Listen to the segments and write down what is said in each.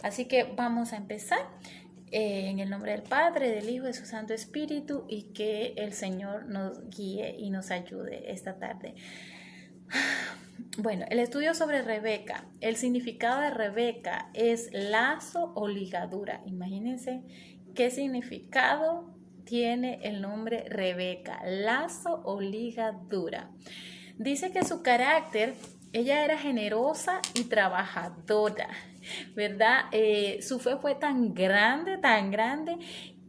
Así que vamos a empezar en el nombre del Padre, del Hijo y de su Santo Espíritu, y que el Señor nos guíe y nos ayude esta tarde. Bueno, el estudio sobre Rebeca. El significado de Rebeca es lazo o ligadura. Imagínense qué significado tiene el nombre Rebeca, lazo o ligadura. Dice que su carácter, ella era generosa y trabajadora, ¿verdad? Su fe fue tan grande,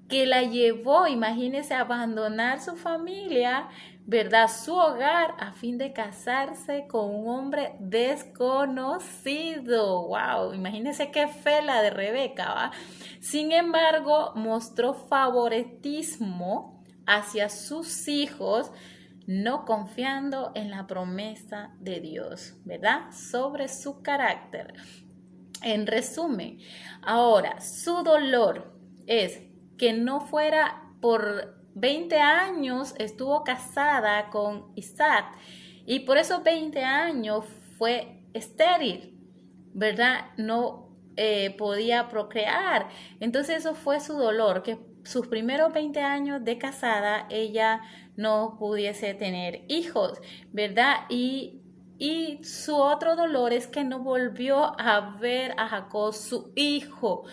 que la llevó, imagínense, a abandonar su familia, ¿verdad? Su hogar a fin de casarse con un hombre desconocido. ¡Wow! Imagínense qué fe la de Rebeca, ¿va? Sin embargo, mostró favoritismo hacia sus hijos, no confiando en la promesa de Dios, ¿verdad? Sobre su carácter. En resumen, ahora, su dolor es que no fuera por 20 años, estuvo casada con Isaac y por esos 20 años fue estéril, ¿verdad? No podía procrear. Entonces eso fue su dolor, que sus primeros 20 años de casada ella no pudiese tener hijos, ¿verdad? Y su otro dolor es que no volvió a ver a Jacob, su hijo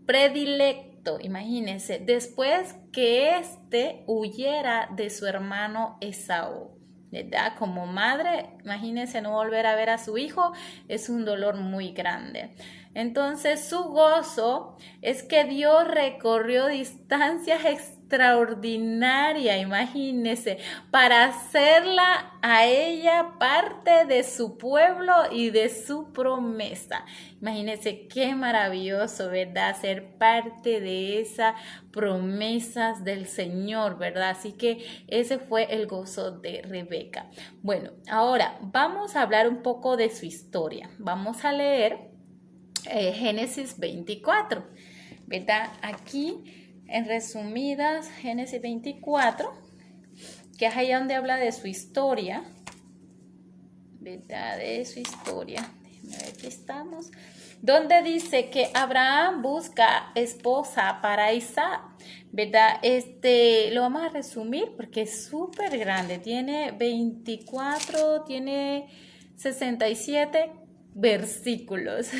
predilecto, imagínense, después que éste huyera de su hermano Esaú. ¿Verdad? Como madre, imagínense no volver a ver a su hijo, es un dolor muy grande. Entonces su gozo es que Dios recorrió distancias extraordinarias, imagínense, para hacerla a ella parte de su pueblo y de su promesa. Imagínense qué maravilloso, ¿verdad? Ser parte de esas promesas del Señor, ¿verdad? Así que ese fue el gozo de Rebeca. Bueno, ahora vamos a hablar un poco de su historia. Vamos a leer Génesis 24, ¿verdad? Aquí, en resumidas, Génesis 24, que es ahí donde habla de su historia, ¿verdad? De su historia. Déjenme ver, aquí estamos. Donde dice que Abraham busca esposa para Isaac, ¿verdad? Lo vamos a resumir porque es súper grande. Tiene 24, tiene 67 versículos.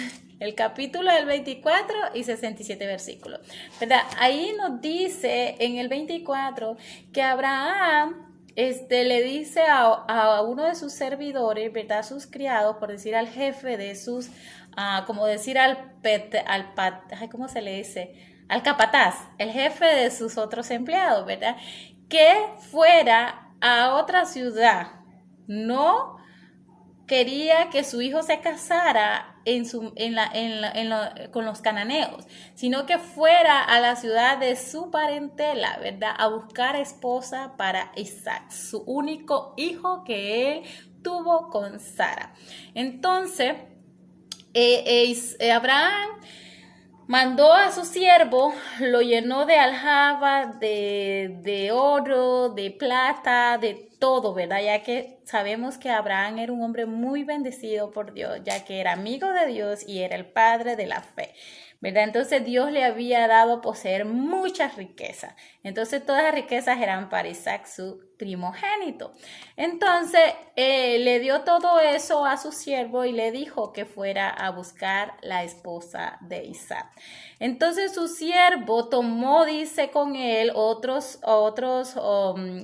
El capítulo del 24 y 67 versículos, ¿verdad? Ahí nos dice en el 24 que Abraham le dice a uno de sus servidores, ¿verdad? Sus criados, por decir al jefe de sus, como decir ¿cómo se le dice? Al capataz, el jefe de sus otros empleados, ¿verdad? Que fuera a otra ciudad, no quería que su hijo se casara con los cananeos, sino que fuera a la ciudad de su parentela, ¿verdad? A buscar esposa para Isaac, su único hijo que él tuvo con Sara. Entonces, Abraham mandó a su siervo, lo llenó de aljaba, de oro, de plata, de todo, ¿verdad? Ya que sabemos que Abraham era un hombre muy bendecido por Dios, ya que era amigo de Dios y era el padre de la fe, ¿verdad? Entonces Dios le había dado a poseer muchas riquezas. Entonces todas las riquezas eran para Isaac, su primogénito. Entonces le dio todo eso a su siervo y le dijo que fuera a buscar la esposa de Isaac. Entonces su siervo tomó, dice, con él otros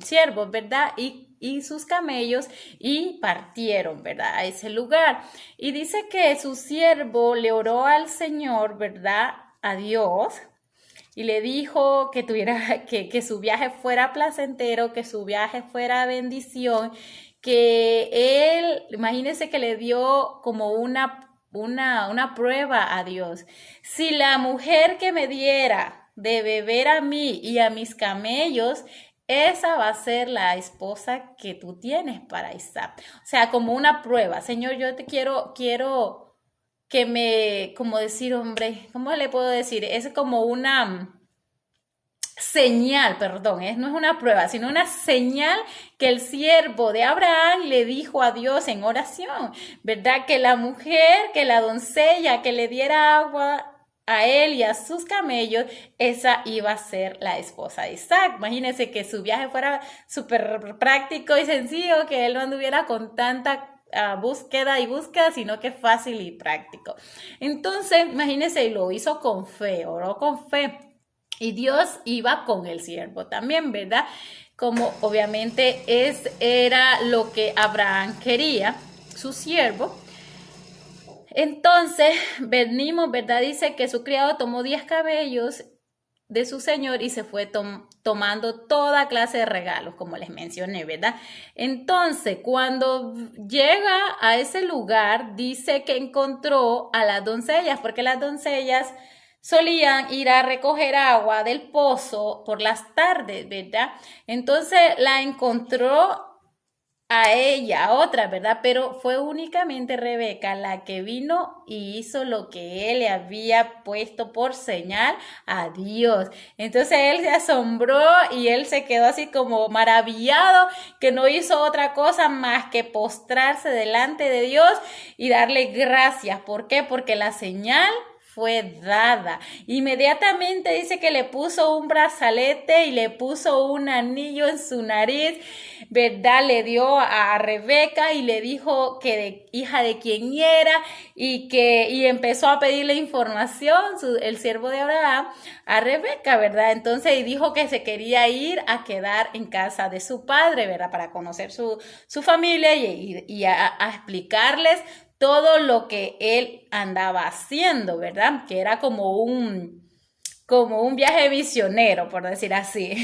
siervos, ¿verdad? Y sus camellos y partieron, ¿verdad? A ese lugar. Y dice que su siervo le oró al Señor, ¿verdad? A Dios. Y le dijo que que su viaje fuera placentero, que su viaje fuera bendición, que él, imagínense que le dio como una prueba a Dios. Si la mujer que me diera de beber a mí y a mis camellos, esa va a ser la esposa que tú tienes para Isaac. O sea, como una prueba. Señor, yo te quiero que como decir, hombre, ¿cómo le puedo decir? Es como una señal, perdón, no es una prueba, sino una señal que el siervo de Abraham le dijo a Dios en oración, ¿verdad? Que la mujer, que la doncella que le diera agua a él y a sus camellos, esa iba a ser la esposa de Isaac. Imagínense que su viaje fuera súper práctico y sencillo, que él no anduviera con tanta búsqueda, sino que fácil y práctico. Entonces, imagínense, lo hizo con fe, oró con fe. Y Dios iba con el siervo también, ¿verdad? Como obviamente era lo que Abraham quería, su siervo. Entonces, venimos, ¿verdad? Dice que su criado tomó 10 cabellos de su señor y se fue tomando toda clase de regalos, como les mencioné, ¿verdad? Entonces, cuando llega a ese lugar, dice que encontró a las doncellas, porque las doncellas solían ir a recoger agua del pozo por las tardes, ¿verdad? Entonces la encontró a ella, a otra, ¿verdad? Pero fue únicamente Rebeca la que vino y hizo lo que él le había puesto por señal a Dios. Entonces él se asombró y él se quedó así como maravillado, que no hizo otra cosa más que postrarse delante de Dios y darle gracias. ¿Por qué? Porque la señal fue dada. Inmediatamente dice que le puso un brazalete y le puso un anillo en su nariz, ¿verdad? Le dio a Rebeca y le dijo que hija de quién era y empezó a pedirle información, el siervo de Abraham, a Rebeca, ¿verdad? Entonces y dijo que se quería ir a quedar en casa de su padre, ¿verdad? Para conocer su familia y a explicarles todo lo que él andaba haciendo, ¿verdad? Que era como un viaje misionero, por decir así.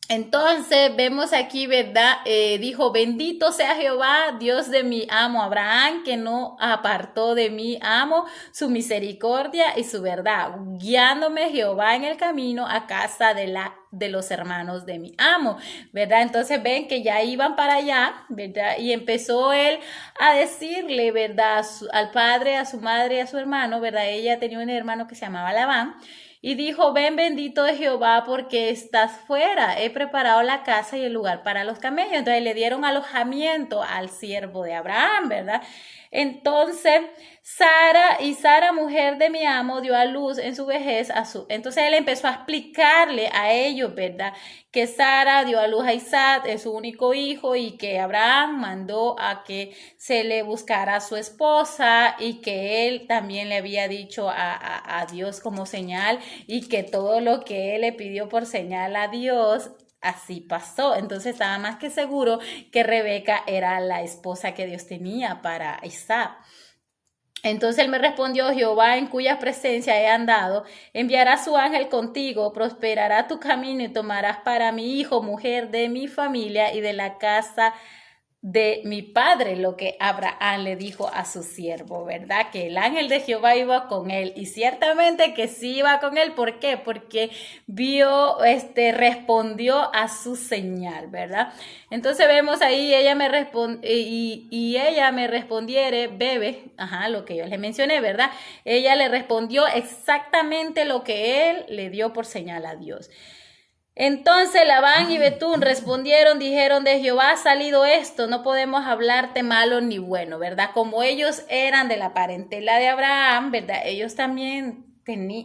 Entonces vemos aquí, ¿verdad? Dijo, bendito sea Jehová, Dios de mi amo Abraham, que no apartó de mi amo su misericordia y su verdad, guiándome Jehová en el camino a casa de los hermanos de mi amo, ¿verdad? Entonces ven que ya iban para allá, ¿verdad? Y empezó él a decirle, ¿verdad? Al padre, a su madre, a su hermano, ¿verdad? Ella tenía un hermano que se llamaba Labán. Y dijo, ven bendito de Jehová porque estás fuera, he preparado la casa y el lugar para los camellos. Entonces le dieron alojamiento al siervo de Abraham, ¿verdad? Entonces Sara, mujer de mi amo, dio a luz en su vejez entonces él empezó a explicarle a ellos, ¿verdad? Que Sara dio a luz a Isaac, es su único hijo, y que Abraham mandó a que se le buscara a su esposa y que él también le había dicho a Dios como señal y que todo lo que él le pidió por señal a Dios, así pasó. Entonces estaba más que seguro que Rebeca era la esposa que Dios tenía para Isaac. Entonces él me respondió, Jehová en cuya presencia he andado, enviará su ángel contigo, prosperará tu camino y tomarás para mi hijo, mujer de mi familia y de la casa de mi padre, lo que Abraham le dijo a su siervo, ¿verdad? Que el ángel de Jehová iba con él y ciertamente que sí iba con él. ¿Por qué? Porque respondió a su señal, ¿verdad? Entonces vemos ahí, ella me respondiere, bebe, lo que yo le mencioné, ¿verdad? Ella le respondió exactamente lo que él le dio por señal a Dios. Entonces Labán y Betún dijeron, de Jehová ha salido esto, no podemos hablarte malo ni bueno, ¿verdad? Como ellos eran de la parentela de Abraham, ¿verdad? Ellos también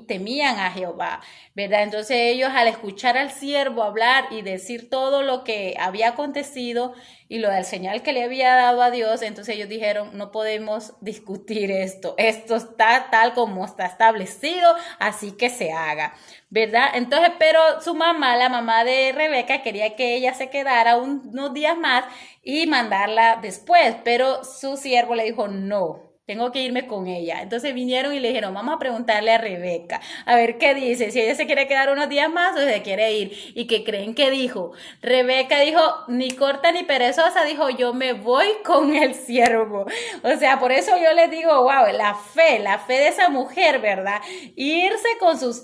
temían a Jehová, ¿verdad? Entonces ellos al escuchar al siervo hablar y decir todo lo que había acontecido y lo del señal que le había dado a Dios, entonces ellos dijeron, no podemos discutir esto está tal como está establecido, así que se haga, ¿verdad? Entonces, pero su mamá, la mamá de Rebeca, quería que ella se quedara unos días más y mandarla después, pero su siervo le dijo, no, tengo que irme con ella. Entonces vinieron y le dijeron, vamos a preguntarle a Rebeca, a ver qué dice, si ella se quiere quedar unos días más o se quiere ir. ¿Y qué creen que dijo? Rebeca dijo, ni corta ni perezosa, dijo, yo me voy con el siervo. O sea, por eso yo les digo, wow, la fe de esa mujer, ¿verdad? Irse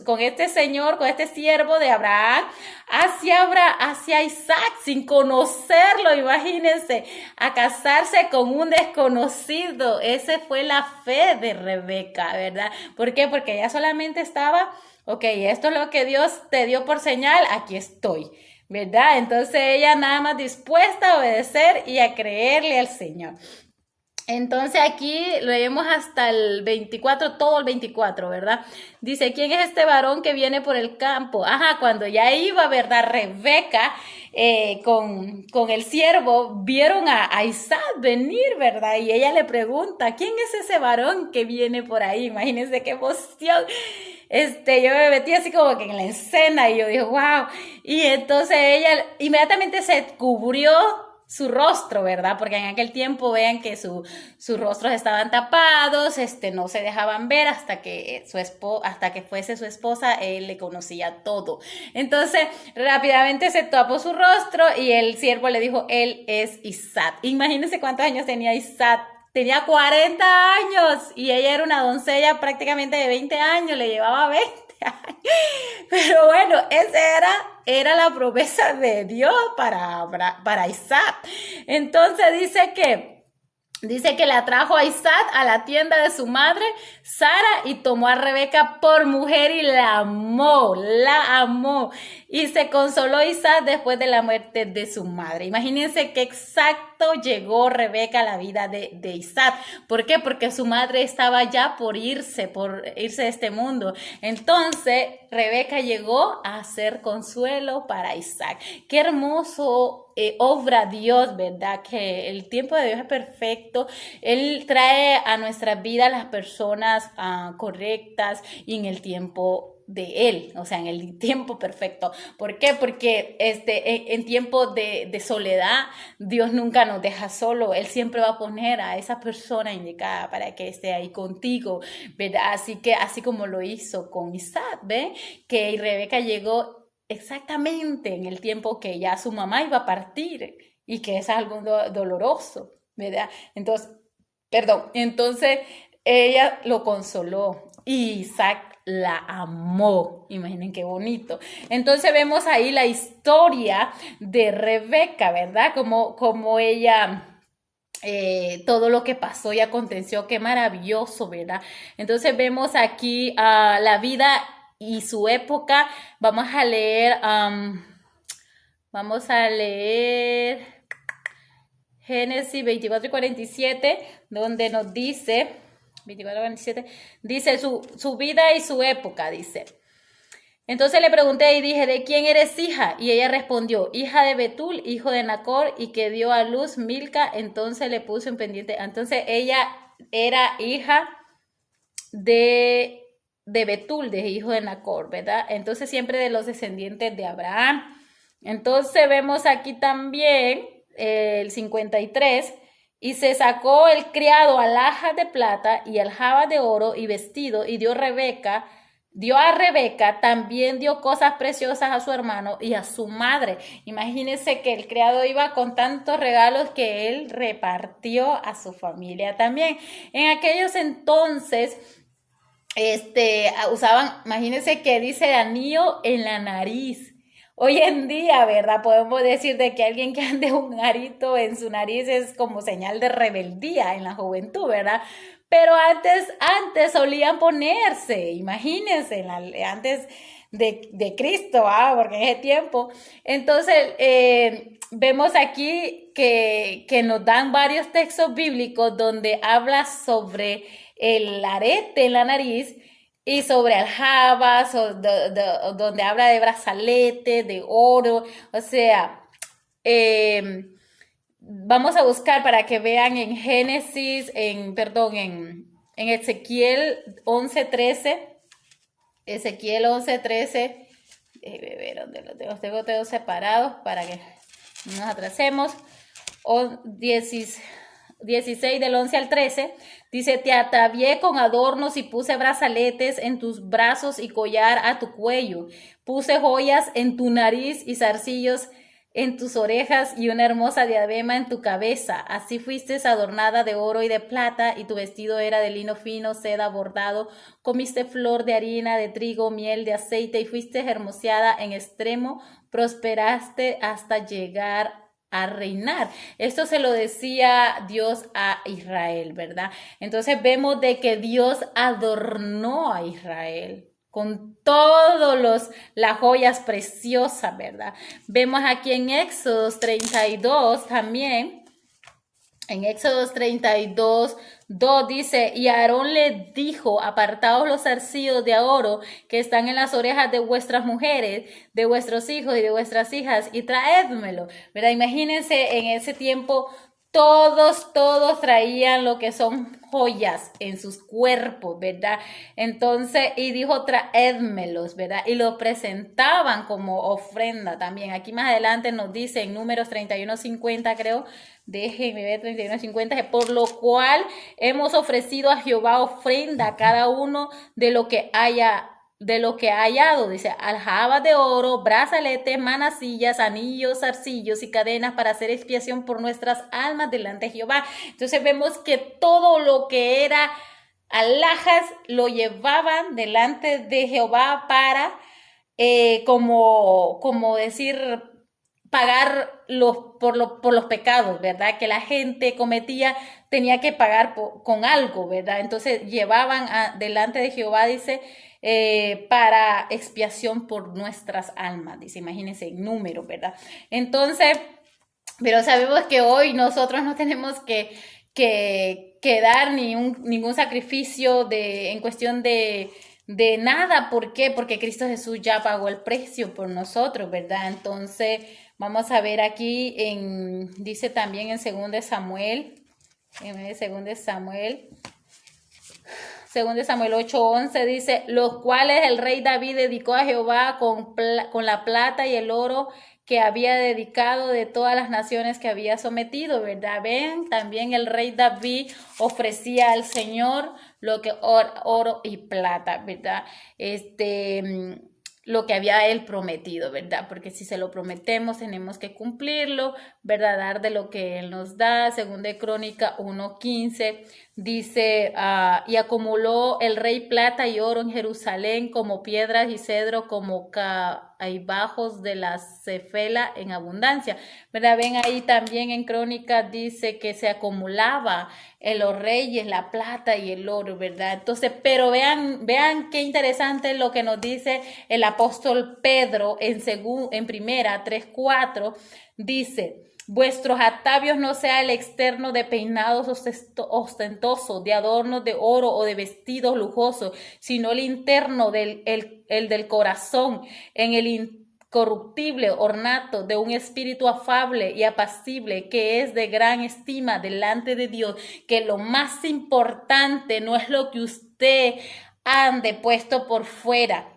con este señor, con este siervo de Abraham, hacia Isaac, sin conocerlo, imagínense, a casarse con un desconocido. Esa fue la fe de Rebeca, ¿verdad? ¿Por qué? Porque ella solamente estaba, ok, esto es lo que Dios te dio por señal, aquí estoy, ¿verdad? Entonces ella nada más dispuesta a obedecer y a creerle al Señor. Entonces aquí leemos hasta el 24, todo el 24, ¿verdad? Dice, ¿quién es este varón que viene por el campo? Ajá, cuando ya iba, ¿verdad? Rebeca con el siervo, vieron a Isaac venir, ¿verdad? Y ella le pregunta, ¿quién es ese varón que viene por ahí? Imagínense qué emoción. Yo me metí así como que en la escena y yo dije, wow. Y entonces ella inmediatamente se cubrió su rostro, ¿verdad? Porque en aquel tiempo vean que sus rostros estaban tapados, no se dejaban ver hasta que fuese su esposa, él le conocía todo. Entonces, rápidamente se tapó su rostro y el siervo le dijo, él es Isaac. Imagínense cuántos años tenía Isaac. Tenía 40 años y ella era una doncella prácticamente de 20 años, le llevaba 20 años. Pero bueno, esa era la promesa de Dios para Isaac. Entonces dice que la trajo a Isaac a la tienda de su madre, Sara, y tomó a Rebeca por mujer y la amó. Y se consoló Isaac después de la muerte de su madre. Imagínense qué exacto llegó Rebeca a la vida de Isaac. ¿Por qué? Porque su madre estaba ya por irse de este mundo. Entonces, Rebeca llegó a ser consuelo para Isaac. Qué hermoso obra Dios, ¿verdad? Que el tiempo de Dios es perfecto. Él trae a nuestra vida las personas correctas y en el tiempo de Él, o sea, en el tiempo perfecto. ¿Por qué? Porque en tiempo de soledad, Dios nunca nos deja solo. Él siempre va a poner a esa persona indicada para que esté ahí contigo, ¿verdad? Así como lo hizo con Isaac, ¿ve? Que Rebeca llegó exactamente en el tiempo que ya su mamá iba a partir y que es algo doloroso, ¿verdad? Entonces ella lo consoló y Isaac la amó. Imaginen qué bonito. Entonces vemos ahí la historia de Rebeca, ¿verdad? Como ella todo lo que pasó y aconteció, qué maravilloso, ¿verdad? Entonces vemos aquí la vida y su época. Vamos a leer Génesis 24 y 47, donde nos dice, 24 y 47, dice su vida y su época, dice. Entonces le pregunté y dije, ¿de quién eres hija? Y ella respondió, hija de Betul, hijo de Nacor, y que dio a luz Milca. Entonces le puso en pendiente. Entonces ella era hija de Betul, de hijo de Nacor, ¿verdad? Entonces siempre de los descendientes de Abraham. Entonces vemos aquí también el 53, y se sacó el criado alhajas de plata y aljabas de oro y vestido, y dio a Rebeca, también dio cosas preciosas a su hermano y a su madre. Imagínense que el criado iba con tantos regalos que él repartió a su familia también. En aquellos entonces, imagínense que dice anillo en la nariz. Hoy en día, ¿verdad? Podemos decir de que alguien que ande un arito en su nariz es como señal de rebeldía en la juventud, ¿verdad? Pero antes solían ponerse, imagínense, antes de Cristo, porque en ese tiempo. Entonces, vemos aquí que nos dan varios textos bíblicos donde habla sobre el arete en la nariz y sobre aljabas, donde habla de brazalete, de oro, o sea, vamos a buscar para que vean en Génesis, en Ezequiel 11:13, Ezequiel 11:13, ver dónde los tengo separados para que no nos atrasemos, 16 del 11 al 13, dice, te atavié con adornos y puse brazaletes en tus brazos y collar a tu cuello. Puse joyas en tu nariz y zarcillos en tus orejas y una hermosa diadema en tu cabeza. Así fuiste adornada de oro y de plata, y tu vestido era de lino fino, seda, bordado. Comiste flor de harina, de trigo, miel, de aceite, y fuiste hermoseada en extremo. Prosperaste hasta llegar a reinar. Esto se lo decía Dios a Israel, ¿verdad? Entonces vemos de que Dios adornó a Israel con todas las joyas preciosas, ¿verdad? Vemos aquí en Éxodo 32 también, En Éxodo 32:2 dice, y Aarón le dijo, apartaos los zarcillos de oro que están en las orejas de vuestras mujeres, de vuestros hijos y de vuestras hijas, y traédmelo. ¿Verdad? Imagínense en ese tiempo, todos traían lo que son joyas en sus cuerpos, ¿verdad? Entonces, y dijo, traédmelos, ¿verdad? Y lo presentaban como ofrenda también. Aquí más adelante nos dice en Números 31:50, creo, déjenme ver, 31:50, por lo cual hemos ofrecido a Jehová ofrenda a cada uno de lo que ha hallado, dice, aljabas de oro, brazaletes, manacillas, anillos, zarcillos y cadenas para hacer expiación por nuestras almas delante de Jehová. Entonces vemos que todo lo que era alhajas lo llevaban delante de Jehová para, como decir, pagar por los pecados, ¿verdad? Que la gente cometía, tenía que pagar con algo, ¿verdad? Entonces llevaban delante de Jehová, dice, para expiación por nuestras almas, dice, imagínense en número, ¿verdad? Entonces, pero sabemos que hoy nosotros no tenemos que dar ningún sacrificio en cuestión de nada. ¿Por qué? Porque Cristo Jesús ya pagó el precio por nosotros, ¿verdad? Entonces, vamos a ver aquí, dice también en 2 Samuel, Segundo de Samuel 8:11 dice, los cuales el rey David dedicó a Jehová con la plata y el oro que había dedicado de todas las naciones que había sometido, ¿verdad? Ven, también el rey David ofrecía al Señor lo que oro y plata, ¿verdad? Lo que había él prometido, ¿verdad? Porque si se lo prometemos, tenemos que cumplirlo, ¿verdad? Dar de lo que él nos da. Según de Crónica 1:15, dice, y acumuló el rey plata y oro en Jerusalén como piedras y cedro como caibajos de la cefela en abundancia, ¿verdad? Ven ahí también en Crónica dice que se acumulaba en los reyes la plata y el oro, ¿verdad? Entonces, pero vean qué interesante lo que nos dice el apóstol Pedro en primera 3:4, dice, vuestros atavios no sea el externo de peinados ostentosos, de adornos de oro o de vestidos lujosos, sino el interno el del corazón, en el incorruptible ornato de un espíritu afable y apacible que es de gran estima delante de Dios, que lo más importante no es lo que usted ande puesto por fuera.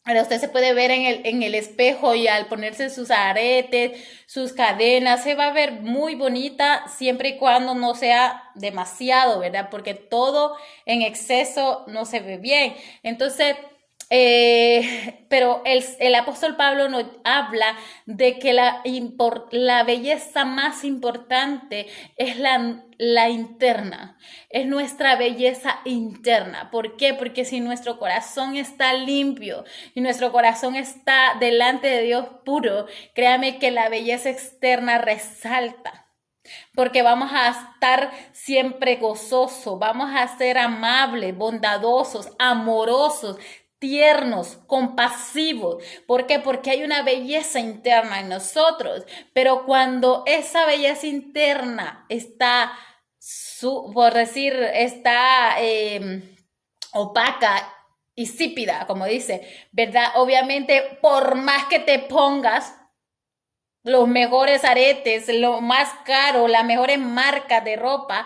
Ahora usted se puede ver en el espejo y al ponerse sus aretes, sus cadenas, se va a ver muy bonita siempre y cuando no sea demasiado, ¿verdad? Porque todo en exceso no se ve bien. Entonces, pero el apóstol Pablo nos habla de que la belleza más importante es la interna, es nuestra belleza interna. ¿Por qué? Porque si nuestro corazón está limpio y nuestro corazón está delante de Dios puro, créame que la belleza externa resalta. Porque vamos a estar siempre gozosos, vamos a ser amables, bondadosos, amorosos, tiernos, compasivos. ¿Por qué? Porque hay una belleza interna en nosotros. Pero cuando esa belleza interna está, por decir, está opaca, insípida, como dice, ¿verdad? Obviamente, por más que te pongas los mejores aretes, lo más caro, las mejores marcas de ropa,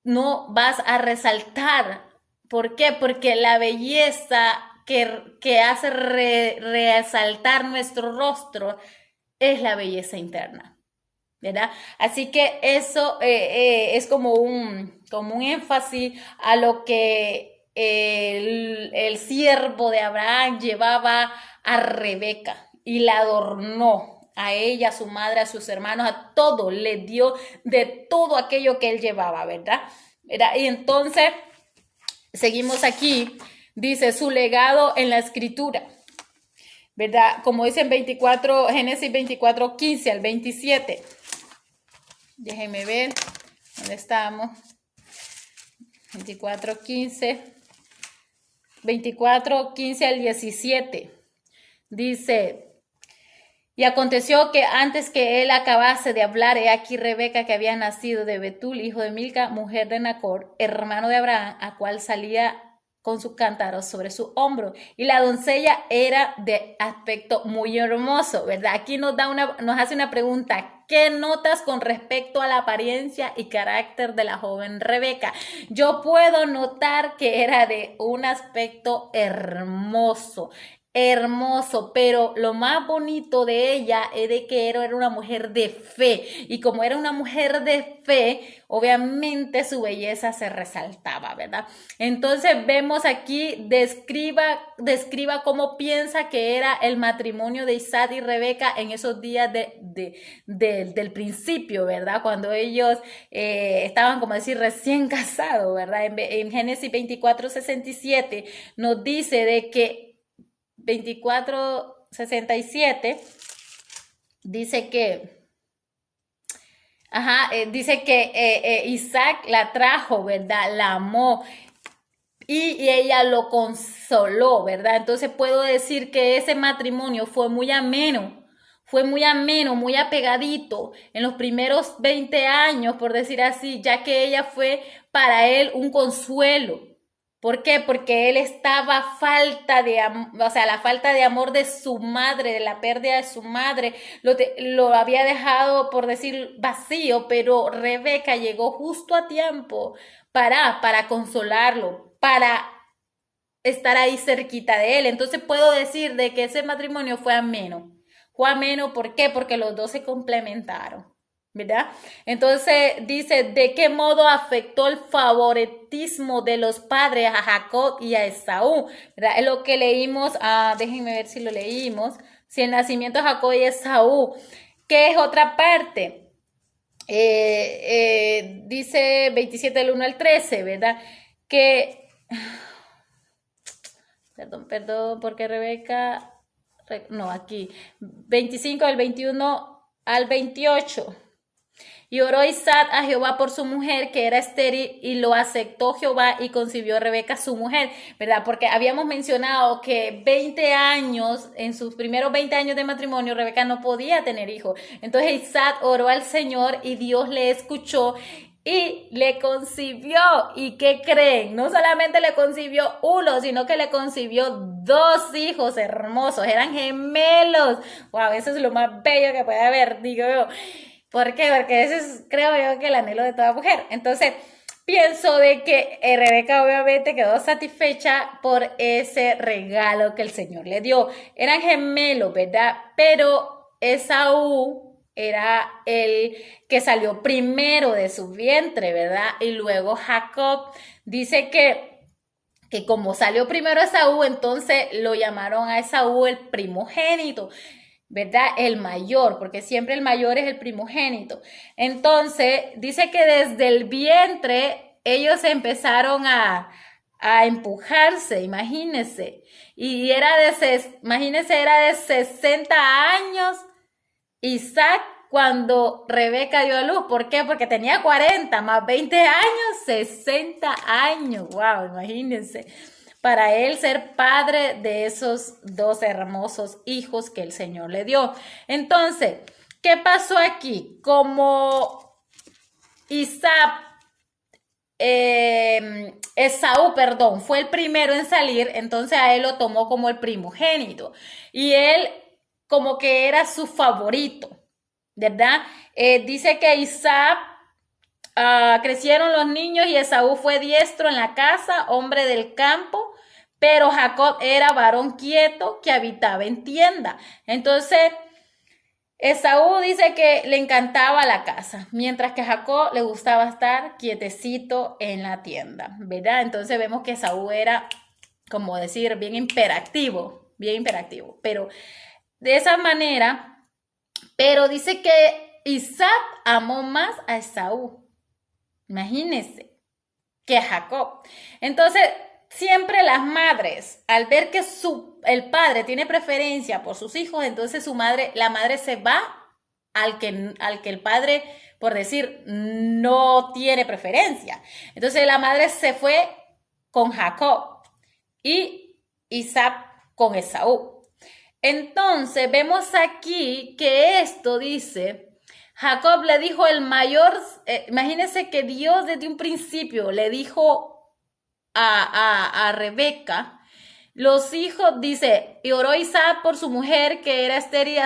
no vas a resaltar. ¿Por qué? Porque la belleza que hace resaltar nuestro rostro es la belleza interna, ¿verdad? Así que eso es como un énfasis a lo que el siervo de Abraham llevaba a Rebeca y la adornó a ella, a su madre, a sus hermanos, a todo, le dio de todo aquello que él llevaba, ¿verdad? Y entonces, seguimos aquí, dice su legado en la escritura, ¿verdad? Como dice en Génesis 24:15 al 27. Déjenme ver, ¿dónde estamos? 24:15 al 17. Dice, Y aconteció que antes que él acabase de hablar, he aquí Rebeca, que había nacido de Betul, hijo de Milca, mujer de Nacor, hermano de Abraham, a cual salía con su cántaro sobre su hombro. Y la doncella era de aspecto muy hermoso, ¿verdad? Aquí nos hace una pregunta. ¿Qué notas con respecto a la apariencia y carácter de la joven Rebeca? Yo puedo notar que era de un aspecto hermoso, hermoso, pero lo más bonito de ella es de que era una mujer de fe, y como era una mujer de fe, obviamente su belleza se resaltaba, ¿verdad? Entonces vemos aquí, describa cómo piensa que era el matrimonio de Isaac y Rebeca en esos días del principio, ¿verdad? Cuando ellos estaban, como decir, recién casados, ¿verdad? En Génesis 24:67 nos dice de que 24:67 dice que, Isaac la trajo, ¿verdad? La amó y ella lo consoló, ¿verdad? Entonces puedo decir que ese matrimonio fue muy ameno. Fue muy ameno, muy apegadito en los primeros 20 años, por decir así, ya que ella fue para él un consuelo. ¿Por qué? Porque él estaba la falta de amor de su madre, de la pérdida de su madre, lo había dejado, por decir, vacío, pero Rebeca llegó justo a tiempo para consolarlo, para estar ahí cerquita de él. Entonces puedo decir de que ese matrimonio fue ameno. Fue ameno, ¿por qué? Porque los dos se complementaron, ¿verdad? Entonces dice, ¿de qué modo afectó el favoritismo de los padres a Jacob y a Esaú? ¿Verdad? Es lo que leímos, déjenme ver si lo leímos, si el nacimiento de Jacob y Esaú, ¿qué es otra parte? Dice 27 del 1 al 13, ¿verdad? Que, perdón, porque Rebeca, no, aquí, 25 del 21 al 28. Y oró Isaac a Jehová por su mujer, que era estéril, y lo aceptó Jehová y concibió a Rebeca su mujer, ¿verdad? Porque habíamos mencionado que 20 años, en sus primeros 20 años de matrimonio, Rebeca no podía tener hijos. Entonces Isaac oró al Señor y Dios le escuchó y le concibió. ¿Y qué creen? No solamente le concibió uno, sino que le concibió 2 hijos hermosos. Eran gemelos. Wow, eso es lo más bello que puede haber, digo yo. ¿Por qué? Porque ese es, creo yo, que el anhelo de toda mujer. Entonces, pienso de que Rebeca obviamente quedó satisfecha por ese regalo que el Señor le dio. Eran gemelos, ¿verdad? Pero Esaú era el que salió primero de su vientre, ¿verdad? Y luego Jacob dice que como salió primero Esaú, entonces lo llamaron a Esaú el primogénito, ¿verdad? El mayor, porque siempre el mayor es el primogénito. Entonces, dice que desde el vientre ellos empezaron a empujarse, imagínense. Y imagínense, era de 60 años Isaac cuando Rebeca dio a luz. ¿Por qué? Porque tenía 40 más 20 años, 60 años. Wow, imagínense. Para él ser padre de esos 2 hermosos hijos que el Señor le dio. Entonces, ¿qué pasó aquí? Como Esaú, perdón, fue el primero en salir, entonces a él lo tomó como el primogénito. Y él como que era su favorito, ¿verdad? Dice que Isaac crecieron los niños y Esaú fue diestro en la casa, hombre del campo, pero Jacob era varón quieto que habitaba en tienda. Entonces, Esaú dice que le encantaba la casa, mientras que a Jacob le gustaba estar quietecito en la tienda, ¿verdad? Entonces vemos que Esaú era, como decir, bien imperactivo, pero de esa manera, pero dice que Isaac amó más a Esaú, imagínense, que a Jacob. Entonces, siempre las madres, al ver que el padre tiene preferencia por sus hijos, entonces la madre se va al que el padre, por decir, no tiene preferencia. Entonces la madre se fue con Jacob y Isaac con Esaú. Entonces vemos aquí que esto dice, Jacob le dijo el mayor, imagínense que Dios desde un principio le dijo a Rebeca, los hijos, dice, y oró Isaac por su mujer que era estéril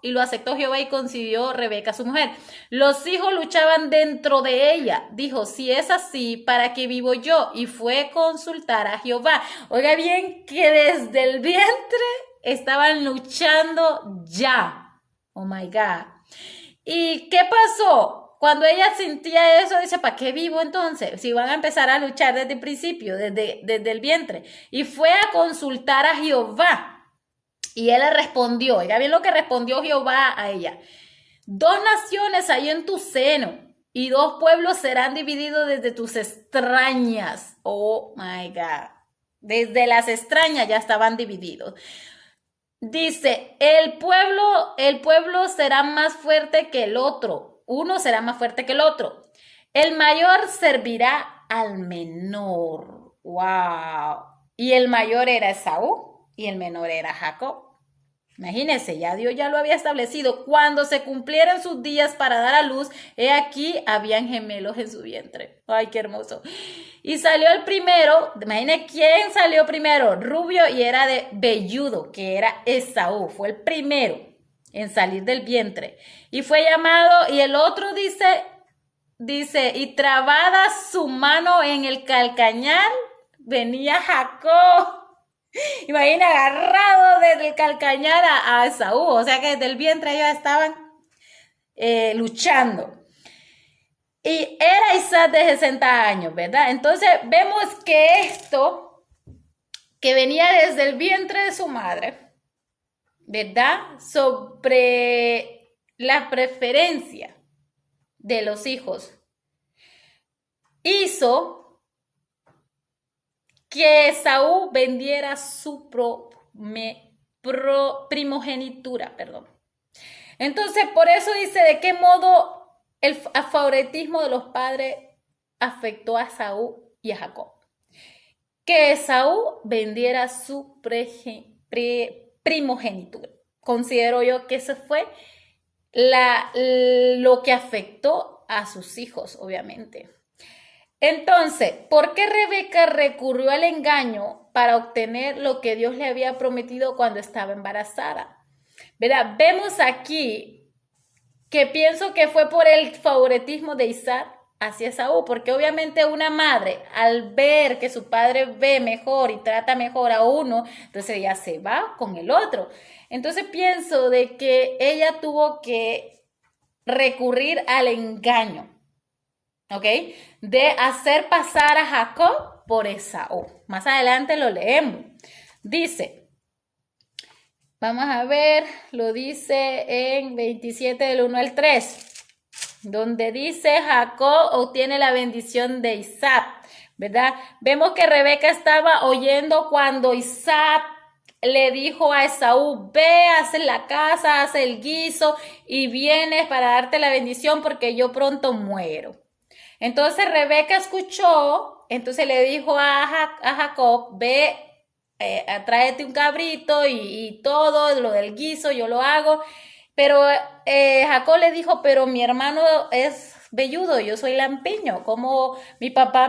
y lo aceptó Jehová y concibió Rebeca su mujer. Los hijos luchaban dentro de ella. Dijo, si es así, ¿para qué vivo yo? Y fue a consultar a Jehová. Oiga bien que desde el vientre estaban luchando ya. Oh my God. ¿Y qué pasó? Cuando ella sentía eso, dice, ¿para qué vivo entonces? Si van a empezar a luchar desde el principio, desde el vientre. Y fue a consultar a Jehová. Y él le respondió, oiga bien lo que respondió Jehová a ella. 2 naciones hay en tu seno y 2 pueblos serán divididos desde tus extrañas. Oh my God. Desde las extrañas ya estaban divididos. Dice, el pueblo será más fuerte que el otro. Uno será más fuerte que el otro. El mayor servirá al menor. Wow. Y el mayor era Esaú y el menor era Jacob. Imagínense, ya Dios ya lo había establecido. Cuando se cumplieran sus días para dar a luz, he aquí, habían gemelos en su vientre. Ay, qué hermoso. Y salió el primero, imagínense quién salió primero, rubio y era de velludo, que era Esaú. Fue el primero en salir del vientre. Y fue llamado, y el otro dice, y trabada su mano en el calcañar, venía Jacob. Imagina, agarrado desde el calcañar a Esaú, o sea que desde el vientre ellos estaban luchando. Y era Isaac de 60 años, ¿verdad? Entonces vemos que esto, que venía desde el vientre de su madre, ¿verdad? Sobre la preferencia de los hijos, hizo que Esaú vendiera su primogenitura, perdón. Entonces, por eso dice de qué modo el favoritismo de los padres afectó a Esaú y a Jacob. Que Esaú vendiera su primogenitura. Considero yo que eso fue lo que afectó a sus hijos, obviamente. Entonces, ¿por qué Rebeca recurrió al engaño para obtener lo que Dios le había prometido cuando estaba embarazada? ¿Verdad? Vemos aquí que pienso que fue por el favoritismo de Isaac hacia Esaú, porque obviamente una madre, al ver que su padre ve mejor y trata mejor a uno, entonces ella se va con el otro. Entonces pienso de que ella tuvo que recurrir al engaño. ¿Ok? De hacer pasar a Jacob por Esaú. Más adelante lo leemos. Dice, vamos a ver, lo dice en 27 del 1 al 3, donde dice Jacob obtiene la bendición de Isaac, ¿verdad? Vemos que Rebeca estaba oyendo cuando Isaac le dijo a Esaú, ve, haz la casa, haz el guiso y vienes para darte la bendición porque yo pronto muero. Entonces Rebeca escuchó, entonces le dijo a Jacob, ve, tráete un cabrito y todo lo del guiso, yo lo hago. Pero Jacob le dijo, pero mi hermano es velludo, yo soy lampiño, ¿cómo mi papá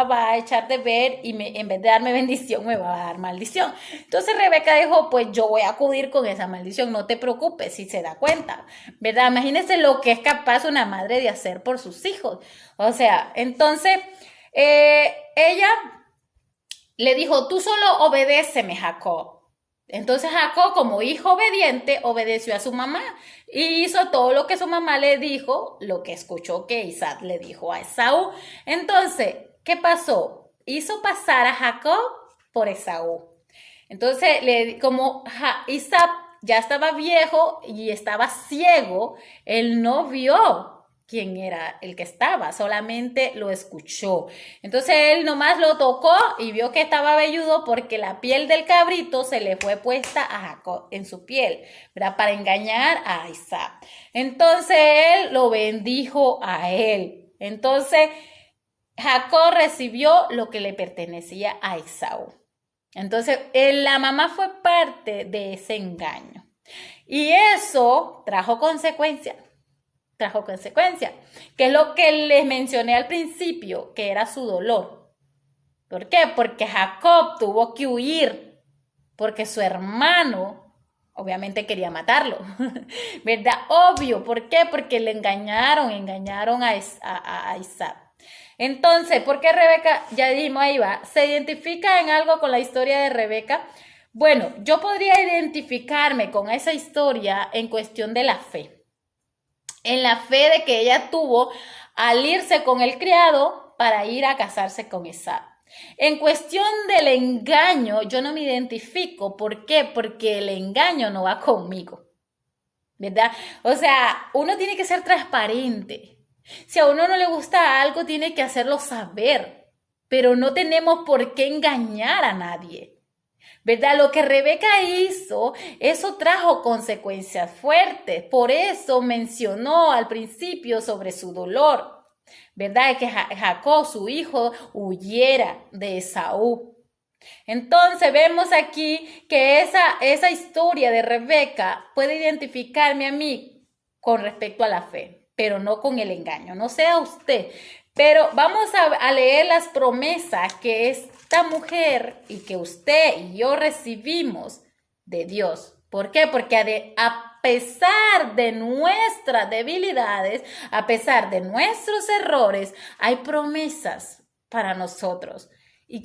va a echar de ver y en vez de darme bendición me va a dar maldición? Entonces Rebeca dijo, pues yo voy a acudir con esa maldición, no te preocupes si se da cuenta, ¿verdad? Imagínense lo que es capaz una madre de hacer por sus hijos. O sea, entonces ella le dijo, tú solo obedéceme, Jacob. Entonces Jacob, como hijo obediente, obedeció a su mamá y hizo todo lo que su mamá le dijo, lo que escuchó que Isaac le dijo a Esaú. Entonces, ¿qué pasó? Hizo pasar a Jacob por Esaú. Entonces, como Isaac ya estaba viejo y estaba ciego, él no vio quién era el que estaba, solamente lo escuchó. Entonces él nomás lo tocó y vio que estaba velludo porque la piel del cabrito se le fue puesta a Jacob en su piel, ¿verdad? Para engañar a Isaac. Entonces él lo bendijo a él. Entonces Jacob recibió lo que le pertenecía a Esaú. Entonces, la mamá fue parte de ese engaño. Y eso trajo consecuencias. Trajo consecuencias. Que es lo que les mencioné al principio, que era su dolor. ¿Por qué? Porque Jacob tuvo que huir. Porque su hermano, obviamente, quería matarlo. ¿Verdad? Obvio. ¿Por qué? Porque le engañaron a Isaac. Entonces, ¿por qué Rebeca, ya dijimos ahí va, se identifica en algo con la historia de Rebeca? Bueno, yo podría identificarme con esa historia en cuestión de la fe. En la fe de que ella tuvo al irse con el criado para ir a casarse con Isaac. En cuestión del engaño, yo no me identifico. ¿Por qué? Porque el engaño no va conmigo. ¿Verdad? O sea, uno tiene que ser transparente. Si a uno no le gusta algo, tiene que hacerlo saber, pero no tenemos por qué engañar a nadie, ¿verdad? Lo que Rebeca hizo, eso trajo consecuencias fuertes, por eso mencionó al principio sobre su dolor, ¿verdad? Que Jacob, su hijo, huyera de Esaú. Entonces vemos aquí que esa historia de Rebeca puede identificarme a mí con respecto a la fe, pero no con el engaño. No sea usted. Pero vamos a leer las promesas que esta mujer y que usted y yo recibimos de Dios. ¿Por qué? Porque a pesar de nuestras debilidades, a pesar de nuestros errores, hay promesas para nosotros. ¿Y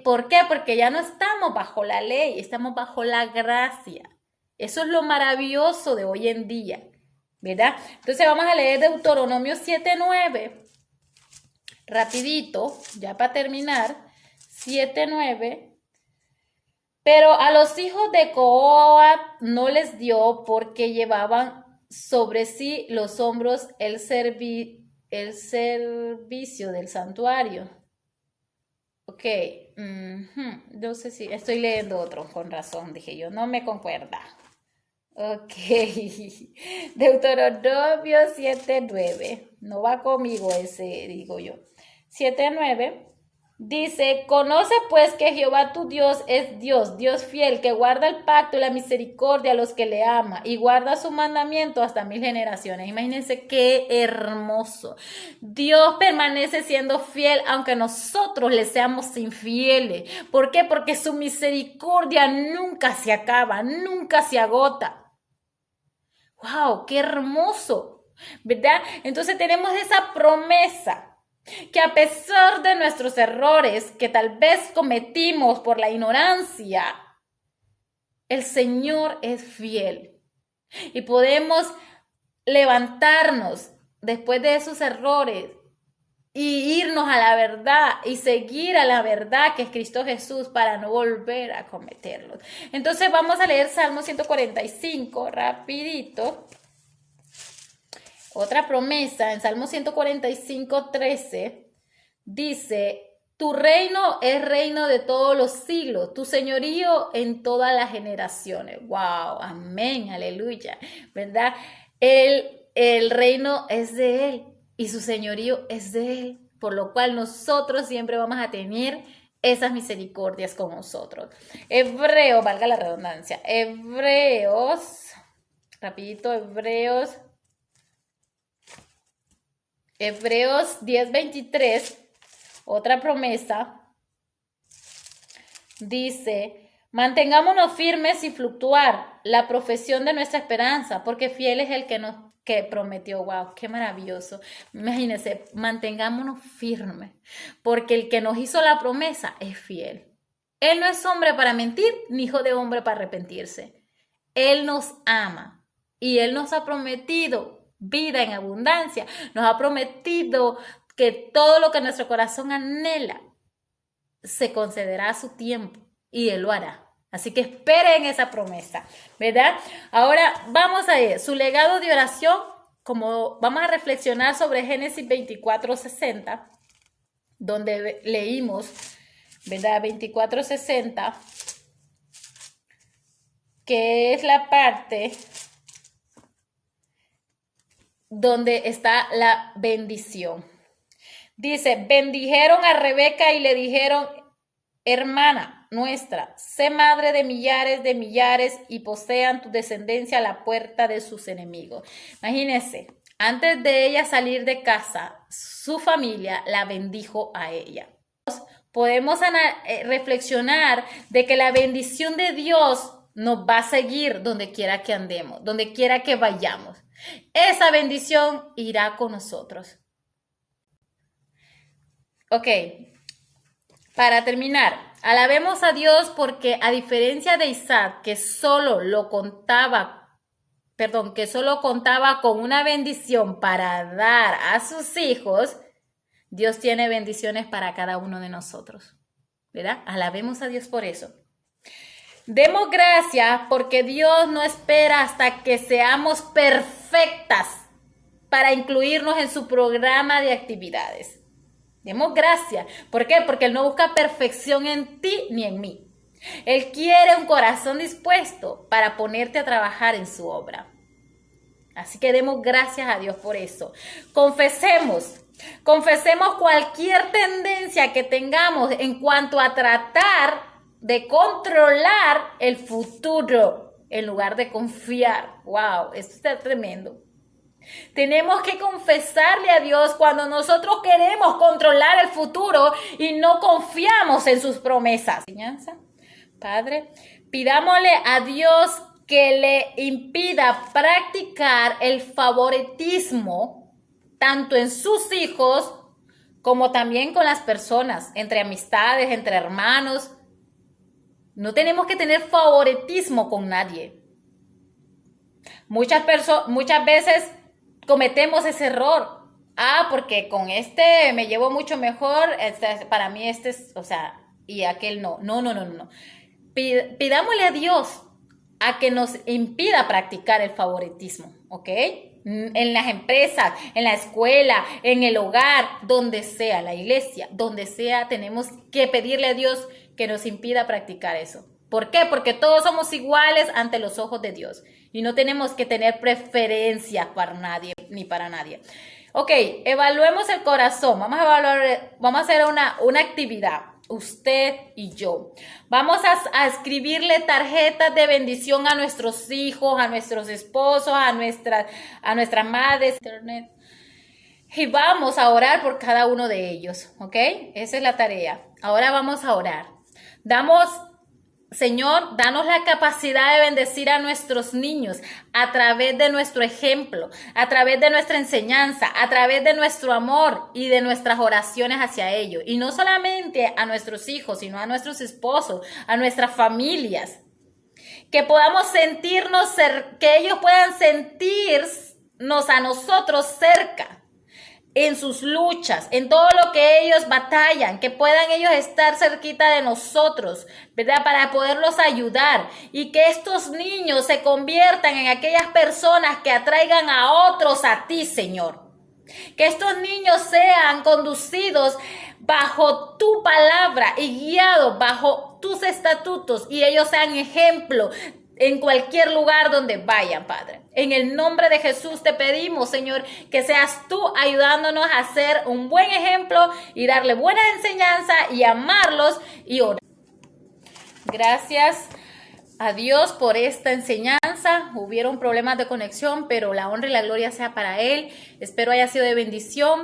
por qué? Porque ya no estamos bajo la ley, estamos bajo la gracia. Eso es lo maravilloso de hoy en día, ¿verdad? Entonces vamos a leer Deuteronomio 7:9, rapidito, ya para terminar, 7:9. Pero a los hijos de Coat no les dio porque llevaban sobre sí los hombros el servicio del santuario. Ok, no sé si estoy leyendo otro, con razón, dije yo, no me concuerda. Ok, Deuteronomio 7:9, no va conmigo ese, digo yo. 7:9 dice, conoce pues que Jehová tu Dios es Dios, Dios fiel, que guarda el pacto y la misericordia a los que le ama y guarda su mandamiento hasta 1000 generaciones. Imagínense qué hermoso. Dios permanece siendo fiel aunque nosotros le seamos infieles. ¿Por qué? Porque su misericordia nunca se acaba, nunca se agota. ¡Wow! ¡Qué hermoso! ¿Verdad? Entonces tenemos esa promesa que a pesar de nuestros errores que tal vez cometimos por la ignorancia, el Señor es fiel y podemos levantarnos después de esos errores y irnos a la verdad y seguir a la verdad que es Cristo Jesús para no volver a cometerlos. Entonces vamos a leer Salmo 145 rapidito. Otra promesa en Salmo 145:13 dice, tu reino es reino de todos los siglos, tu señorío en todas las generaciones. ¡Wow! Amén, aleluya, ¿verdad? El reino es de Él y su señorío es de Él, por lo cual nosotros siempre vamos a tener esas misericordias con nosotros. Hebreos, valga la redundancia, rapidito, Hebreos 10:23, otra promesa, dice, mantengámonos firmes sin fluctuar la profesión de nuestra esperanza, porque fiel es el que prometió. Wow, qué maravilloso. Imagínense, mantengámonos firmes, porque el que nos hizo la promesa es fiel. Él no es hombre para mentir, ni hijo de hombre para arrepentirse. Él nos ama y Él nos ha prometido vida en abundancia. Nos ha prometido que todo lo que nuestro corazón anhela se concederá a su tiempo y Él lo hará. Así que esperen esa promesa, ¿verdad? Ahora vamos a ver su legado de oración, como vamos a reflexionar sobre Génesis 24:60, donde leímos, ¿verdad? 24:60, que es la parte donde está la bendición. Dice, bendijeron a Rebeca y le dijeron, hermana, nuestra. Sé madre de millares y posean tu descendencia a la puerta de sus enemigos. Imagínense, antes de ella salir de casa, su familia la bendijo a ella. Podemos reflexionar de que la bendición de Dios nos va a seguir donde quiera que andemos, donde quiera que vayamos. Esa bendición irá con nosotros. Ok, para terminar, alabemos a Dios porque a diferencia de Isaac, que solo contaba con una bendición para dar a sus hijos, Dios tiene bendiciones para cada uno de nosotros, ¿verdad? Alabemos a Dios por eso. Demos gracias porque Dios no espera hasta que seamos perfectas para incluirnos en su programa de actividades. Demos gracias. ¿Por qué? Porque Él no busca perfección en ti ni en mí. Él quiere un corazón dispuesto para ponerte a trabajar en su obra. Así que demos gracias a Dios por eso. Confesemos cualquier tendencia que tengamos en cuanto a tratar de controlar el futuro en lugar de confiar. ¡Wow! Esto está tremendo. Tenemos que confesarle a Dios cuando nosotros queremos controlar el futuro y no confiamos en sus promesas. Padre, pidámosle a Dios que le impida practicar el favoritismo tanto en sus hijos como también con las personas, entre amistades, entre hermanos. No tenemos que tener favoritismo con nadie. Muchas veces cometemos ese error. Porque con este me llevo mucho mejor, para mí y aquel no. No. Pidámosle a Dios a que nos impida practicar el favoritismo, ¿ok? En las empresas, en la escuela, en el hogar, donde sea, la iglesia, donde sea, tenemos que pedirle a Dios que nos impida practicar eso. ¿Por qué? Porque todos somos iguales ante los ojos de Dios y no tenemos que tener preferencia para nadie ni para nadie. Ok, evaluemos el corazón. Vamos a hacer una actividad, usted y yo. Vamos a escribirle tarjetas de bendición a nuestros hijos, a nuestros esposos, a nuestras madres. Y vamos a orar por cada uno de ellos, ¿ok? Esa es la tarea. Ahora vamos a orar. Señor, danos la capacidad de bendecir a nuestros niños a través de nuestro ejemplo, a través de nuestra enseñanza, a través de nuestro amor y de nuestras oraciones hacia ellos. Y no solamente a nuestros hijos, sino a nuestros esposos, a nuestras familias. Que podamos que ellos puedan sentirnos a nosotros cerca en sus luchas, en todo lo que ellos batallan, que puedan ellos estar cerquita de nosotros, ¿verdad? Para poderlos ayudar y que estos niños se conviertan en aquellas personas que atraigan a otros a ti, Señor. Que estos niños sean conducidos bajo tu palabra y guiados bajo tus estatutos y ellos sean ejemplo en cualquier lugar donde vayan, Padre. En el nombre de Jesús te pedimos, Señor, que seas tú ayudándonos a ser un buen ejemplo y darle buena enseñanza y amarlos y orar. Gracias a Dios por esta enseñanza. Hubieron problemas de conexión, pero la honra y la gloria sea para Él. Espero haya sido de bendición.